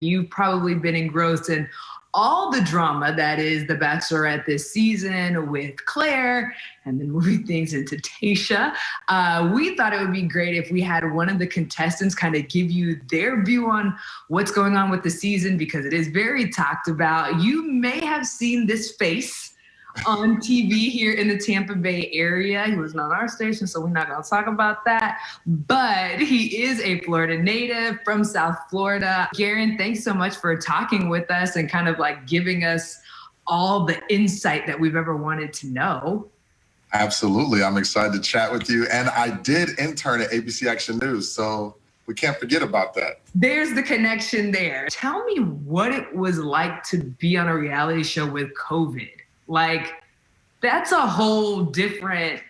You've probably been engrossed in all the drama that is The Bachelorette this season with Claire and then moving things into Tayshia. We thought it would be great if we had one of the contestants kind of give you their view on what's going on with the season because it is very talked about. You may have seen this face on TV here in the Tampa Bay area. He wasn't on our station, so we're not going to talk about that. But he is a Florida native from South Florida. Garin, thanks so much for talking with us and kind of like giving us all the insight that we've ever wanted to know. Absolutely. I'm excited to chat with you. And I did intern at ABC Action News, so we can't forget about that. There's the connection there. Tell me what it was like to be on a reality show with COVID. Like, that's a whole different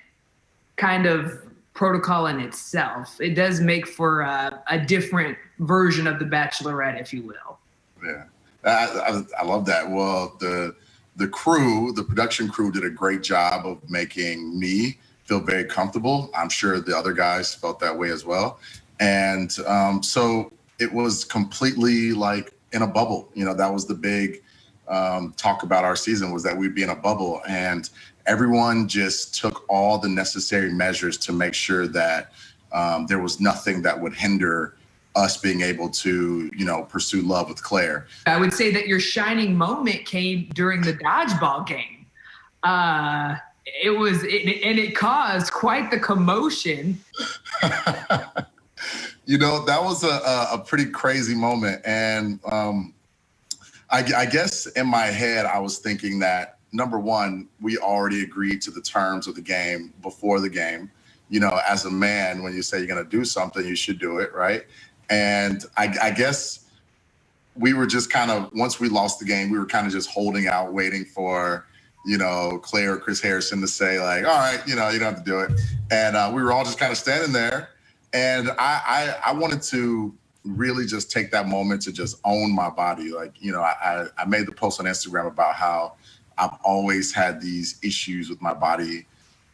kind of protocol in itself. It does make for a different version of The Bachelorette, if you will. Yeah, I love that. Well, the production crew did a great job of making me feel very comfortable. I'm sure the other guys felt that way as well. And so it was completely like in a bubble. You know, that was the big talk about our season, was that we'd be in a bubble, and everyone just took all the necessary measures to make sure that there was nothing that would hinder us being able to, pursue love with Claire. I would say that your shining moment came during the dodgeball game. It caused quite the commotion. That was a pretty crazy moment, and I guess in my head, I was thinking that, number one, we already agreed to the terms of the game before the game. As a man, when you say you're going to do something, you should do it, right? And I guess we were just kind of, once we lost the game, we were kind of just holding out, waiting for, Claire or Chris Harrison to say, like, all right, you don't have to do it. And we were all just kind of standing there. And I wanted to really just take that moment to just own my body. Like, I made the post on Instagram about how I've always had these issues with my body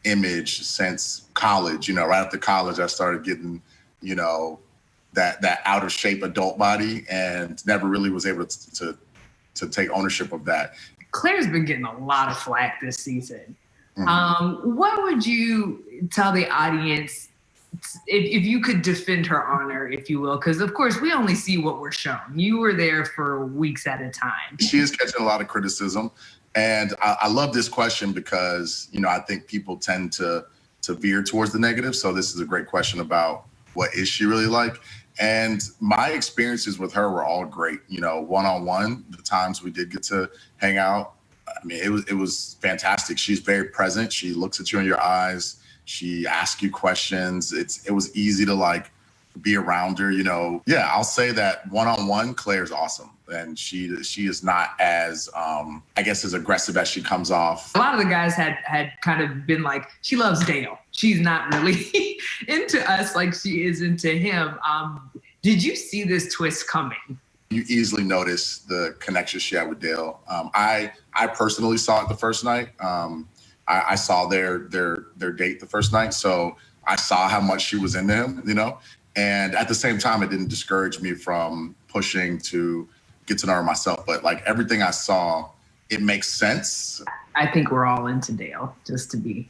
image since college. Right after college, I started getting, that out of shape adult body, and never really was able to take ownership of that. Claire's been getting a lot of flack this season. Mm-hmm. What would you tell the audience if you could defend her honor, if you will? Because, of course, we only see what we're shown. You were there for weeks at a time. She is catching a lot of criticism. And I love this question because, I think people tend to veer towards the negative. So this is a great question about what is she really like? And my experiences with her were all great. One-on-one, the times we did get to hang out, I mean, it was fantastic. She's very present. She looks at you in your eyes. She asks you questions. It was easy to be around her, Yeah, I'll say that one-on-one, Claire's awesome. And she is not as, as aggressive as she comes off. A lot of the guys had kind of been like, she loves Dale. She's not really into us like she is into him. Did you see this twist coming? You easily notice the connection she had with Dale. I personally saw it the first night. I saw their date the first night, so I saw how much she was into him, And at the same time, it didn't discourage me from pushing to get to know her myself. But everything I saw, it makes sense. I think we're all into Dale, just to be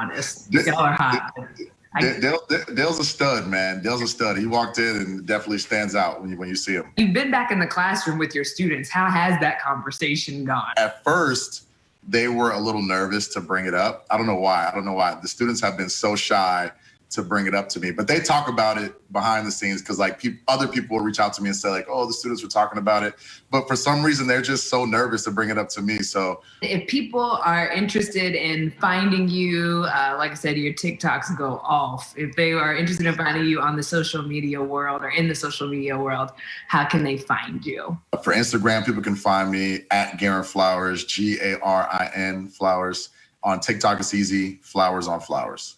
honest. Y'all are hot. Dale's a stud, man. Dale's a stud. He walked in and definitely stands out when you see him. You've been back in the classroom with your students. How has that conversation gone? At first, they were a little nervous to bring it up. I don't know why. The students have been so shy to bring it up to me, but they talk about it behind the scenes because other people will reach out to me and say oh, the students were talking about it. But for some reason, they're just so nervous to bring it up to me. So if people are interested in finding you, like I said, your TikToks go off. If they are interested in finding you on the social media world or in the social media world, how can they find you? For Instagram, people can find me at Garin Flowers, Garin Flowers. On TikTok, it's easy, Flowers on Flowers.